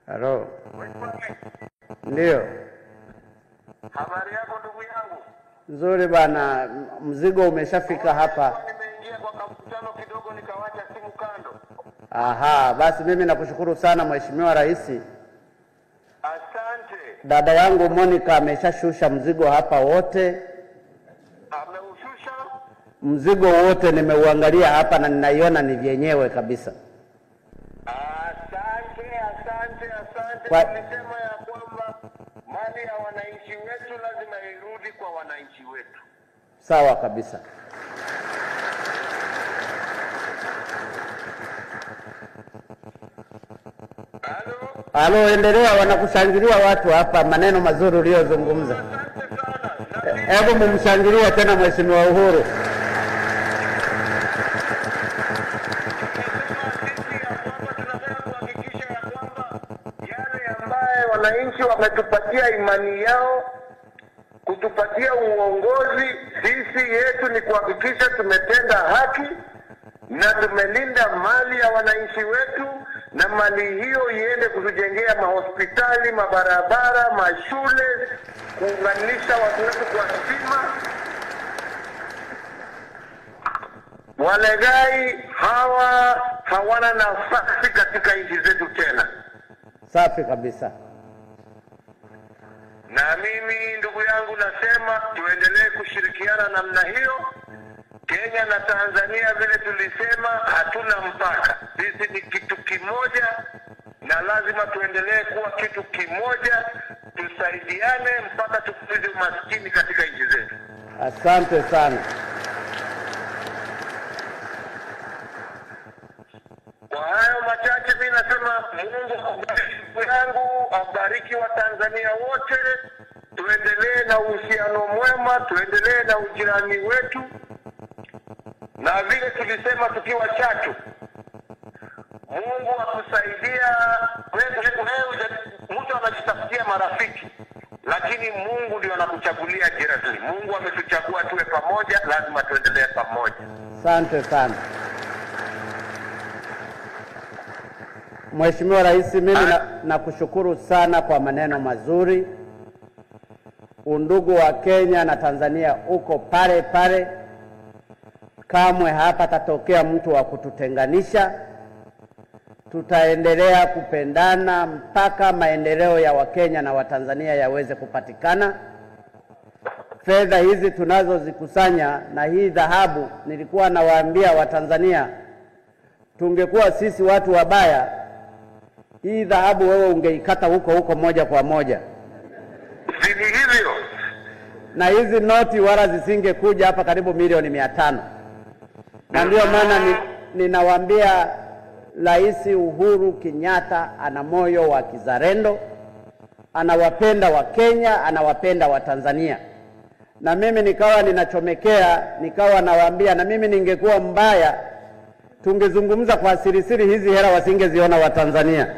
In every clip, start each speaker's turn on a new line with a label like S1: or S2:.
S1: Halo. Ndio.
S2: Habari yako ndugu yangu?
S1: Nzuri bana, mzigo umeshafika hapa.
S2: Nimeingia kwa mkutano kidogo nikawacha simu kando.
S1: Aha, basi mimi nakushukuru sana Mheshimiwa Rais.
S2: Asante.
S1: Dada yangu Monica ameshashusha mzigo hapa wote.
S2: Ameushusha?
S1: Mzigo wote nimeuangalia hapa na ninaiona ni vyenyewe kabisa.
S2: Tulisema ya kwamba mali ya wananchi wetu lazima irudi kwa wananchi wetu.
S1: Sawa kabisa. Halo, endelea, wanakushangilia watu hapa maneno mazuri uliyozungumza. Hebu mumshangilie tena Mheshimiwa Uhuru.
S2: Wananchi wametupatia imani yao, kutupatia uongozi. Sisi yetu ni kuhakikisha tumetenda haki na tumelinda mali ya wananchi wetu, na mali hiyo iende kutujengea mahospitali, mabarabara, mashule, kuunganisha watu wetu kwa stima. Walegai hawa hawana nafasi katika nchi zetu tena.
S1: Safi kabisa.
S2: Na mimi ndugu yangu nasema tuendelee kushirikiana namna hiyo. Kenya na Tanzania vile tulisema hatuna mpaka. Sisi ni kitu kimoja na lazima tuendelee kuwa kitu kimoja, tusaidiane mpaka tufukuze umaskini katika nchi zetu.
S1: Asante sana.
S2: Kwa hayo machache mimi nasema Mungu abariki yangu, abariki wa Tanzania wote. Tuendelee na uhusiano mwema, tuendelee na ujirani wetu. Na vile tulisema tukiwa Chato, Mungu akusaidia. Wewe mtu anajitafutia marafiki, lakini Mungu ndio anakuchagulia jirani. Mungu ametuchagua tuwe pamoja, lazima tuendelee pamoja.
S1: Asante sana. Mheshimiwa Rais, mimi nakushukuru sana kwa maneno mazuri. Undugu wa Kenya na Tanzania uko pale pale. Kamwe hapa tatokea mtu wa kututenganisha. Tutaendelea kupendana mpaka maendeleo ya Wakenya na Watanzania yaweze kupatikana. Fedha hizi tunazozikusanya na hii dhahabu, nilikuwa nawaambia Watanzania, tungekuwa sisi watu wabaya, hii dhahabu wewe ungeikata huko moja kwa moja.
S2: Sini hivyo.
S1: Na hizi noti wala zisingekuja hapa karibu milioni 500. Na ndio maana ninawaambia Rais Uhuru Kenyatta ana moyo wa kizalendo, anawapenda wa Kenya, anawapenda wa Tanzania. Na mimi nikawa ninachomekea, nikawa nawaambia na mimi ningekuwa mbaya tungezungumza kwa siri hizi hela wasingeziona wa Tanzania.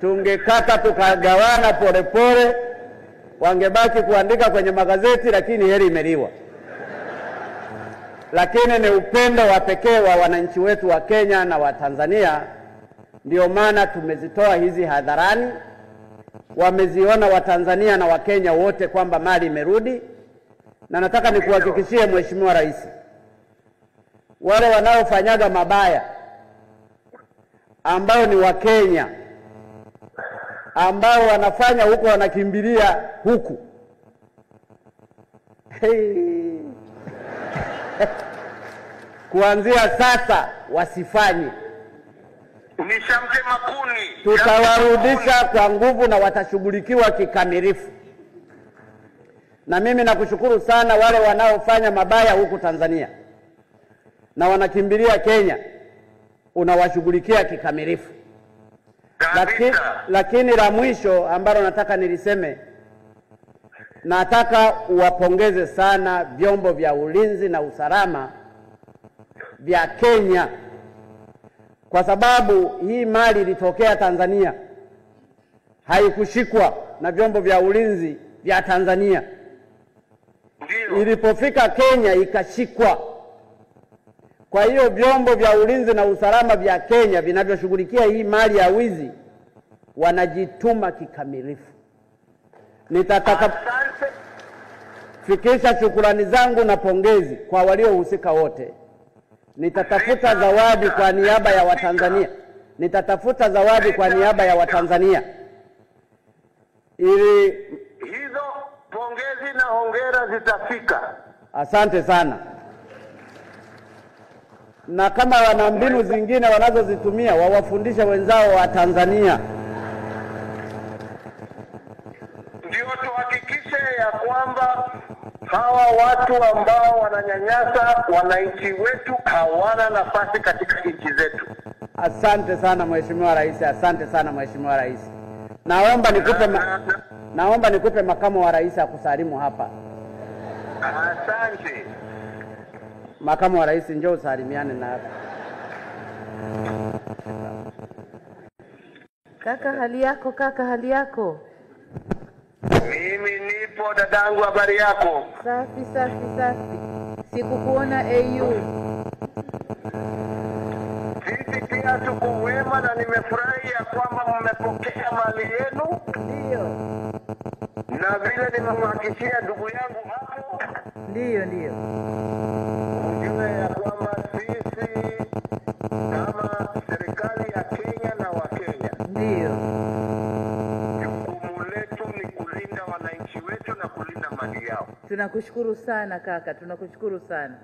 S1: Tungekata tukagawana pole, wangebaki kuandika kwenye magazeti lakini heri imeliwa. Lakini ni upendo wa pekee wa wananchi wetu wa Kenya na wa Tanzania, ndio maana tumezitoa hizi hadharani. Wameziona wa Tanzania na wa Kenya wote kwamba mali imerudi. Na nataka nikuhakikishie Mheshimiwa Rais, wale wanaofanyaga mabaya ambao ni wa Kenya, ambao wanafanya huko wanakimbilia huku, kuanzia sasa wasifanye.
S2: Nishamtema kuni.
S1: Tutawarudisha kwa nguvu na watashughulikiwa kikamilifu. Na mimi nakushukuru sana wale wanaofanya mabaya huku Tanzania na Kenya, unawashughulikia kikamilifu. Lakini la mwisho ambalo nataka niliseme, nataka uwapongeze sana vyombo vya ulinzi na usalama vya Kenya, kwa sababu hii mali ilitokea Tanzania, haikushikwa na vyombo vya ulinzi vya Tanzania. Ilipofika Kenya ikashikwa. Kwa hiyo vyombo vya ulinzi na usalama vya Kenya vinavyoshughulikia hii mali ya wizi wanajituma kikamilifu. Nitataka fikisha shukrani zangu na pongezi kwa waliohusika wote. Nitatafuta zawadi kwa niaba ya Watanzania. Nitatafuta zawadi kwa niaba ya Watanzania ili
S2: hizo pongezi na hongera zitafika.
S1: Asante sana. Na kama wana mbinu zingine wanazozitumia wawafundishe wenzao wa Tanzania.
S2: Ndio tuhakikishe ya kwamba hawa watu ambao wananyanyasa wananchi wetu hawana nafasi katika nchi zetu.
S1: Asante sana Mheshimiwa Rais, asante sana Mheshimiwa Rais. Naomba nikupe makamu wa rais akusalimu hapa.
S2: Asante.
S1: Makamu wa rais, njoo usalimiane na hapa.
S3: Kaka, hali yako kaka, hali yako?
S2: Mimi nipo dadangu, habari yako?
S3: Safi safi safi. Sikukuona AU.
S2: Sisi pia tuko wema na nimefurahi ya kwamba mmepokea mali yenu.
S3: Ndio.
S2: Na vile nimemhakikishia ndugu yangu hapo.
S3: Ndio.
S2: Ujue ya kwamba sisi kama serikali ya Kenya na Wakenya.
S3: Ndio.
S2: Jukumu letu ni kulinda wananchi wetu na kulinda mali yao.
S3: Tunakushukuru sana kaka, tunakushukuru sana.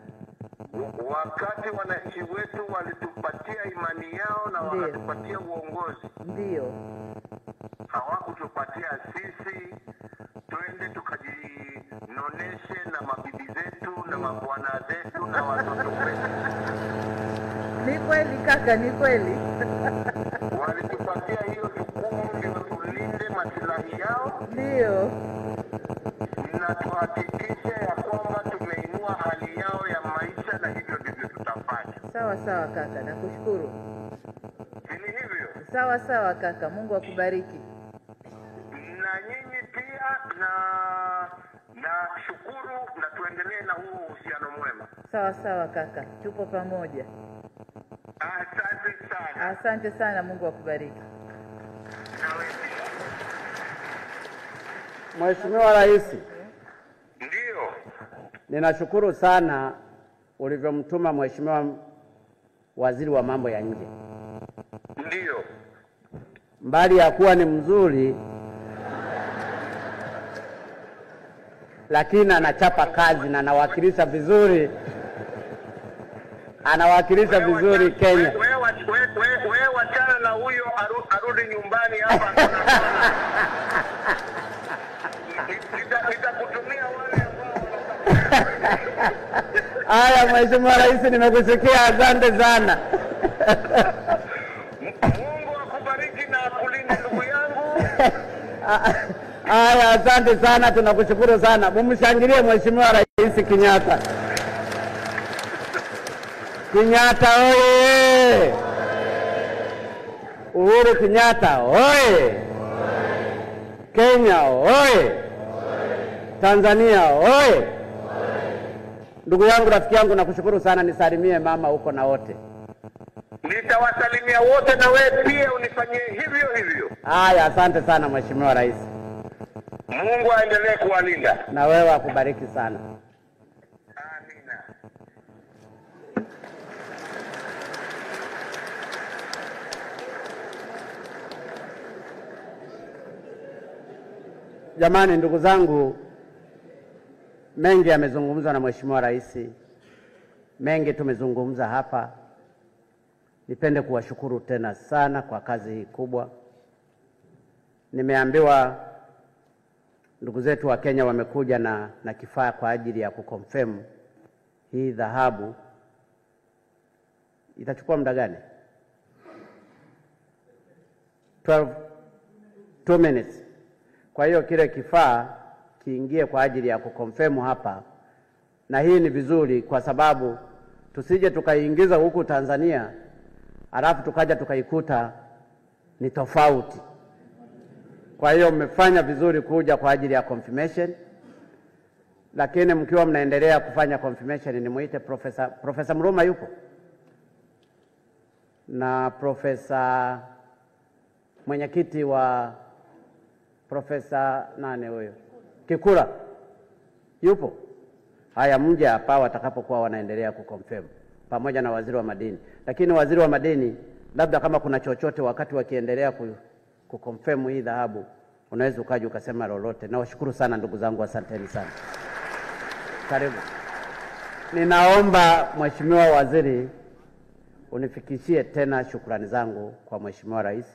S2: Wakati wananchi wetu walitupatia imani yao na wakatupatia uongozi.
S3: Ndio.
S2: Hawakutupatia sisi twende tukajinoneshe na mabibi zetu na mabwana zetu na watoto wetu.
S3: Ni kweli kaka, ni kweli.
S2: Walitupatia hiyo jukumu ndio tulinde maslahi yao.
S3: Ndio.
S2: Na tuhakikishe ya kwamba tumeinua hali yao ya maisha, na hivyo ndivyo tutafanya.
S3: Sawa sawa kaka, nakushukuru.
S2: Ni hivyo.
S3: Sawa sawa kaka, Mungu akubariki.
S2: Na nyinyi pia na shukuru, na tuendelee na huo uhusiano mwema.
S3: Sawa sawa kaka, tupo pamoja.
S2: Asante sana.
S3: Asante sana, Mungu akubariki.
S1: Mheshimiwa Rais.
S2: Ndio.
S1: Ninashukuru sana ulivyomtuma Mheshimiwa Waziri wa Mambo ya Nje.
S2: Ndio.
S1: Mbali ya kuwa ni mzuri, lakini anachapa kazi na anawakilisha vizuri. Anawakilisha vizuri Kenya.
S2: Wewe wachana na huyo, arudi nyumbani hapa. Nitakutumia wale ambao.
S1: Haya Mheshimiwa Rais, nimekusikia, asante sana.
S2: Mungu akubariki na akulinde ndugu yangu.
S1: Haya, asante sana, tunakushukuru sana. Mumshangilie Mheshimiwa Rais Kenyatta. Kenyatta oye! Uhuru Kenyatta oye! Kenya oye! Tanzania oye! Ndugu yangu, rafiki yangu, nakushukuru sana, nisalimie mama huko na wote.
S2: Nitawasalimia wote, na wewe pia unifanyie hivyo hivyo.
S1: Haya, asante sana Mheshimiwa Rais.
S2: Mungu aendelee kuwalinda.
S1: Na wewe akubariki sana.
S2: Amina.
S1: Jamani, ndugu zangu, mengi yamezungumzwa na Mheshimiwa Rais. Mengi tumezungumza hapa. Nipende kuwashukuru tena sana kwa kazi hii kubwa. Nimeambiwa ndugu zetu wa Kenya wamekuja na kifaa kwa ajili ya kuconfirm hii dhahabu. Itachukua muda gani? 2 minutes. Kwa hiyo kile kifaa kiingie kwa ajili ya kuconfirm hapa, na hii ni vizuri kwa sababu tusije tukaiingiza huku Tanzania alafu tukaja tukaikuta ni tofauti. Kwa hiyo mmefanya vizuri kuja kwa ajili ya confirmation, lakini mkiwa mnaendelea kufanya confirmation, nimuite Profesa Mruma yupo? na Profesa mwenyekiti wa Profesa nani huyo? Kikula. Yupo? Haya, mje hapa watakapokuwa wanaendelea kuconfirm pamoja na waziri wa madini. Lakini waziri wa madini, labda kama kuna chochote wakati wakiendelea kuconfirm hii dhahabu, unaweza ukaje ukasema lolote. Nawashukuru sana ndugu zangu, asanteni sana. Karibu. Ninaomba Mheshimiwa Waziri unifikishie tena shukrani zangu kwa Mheshimiwa Rais.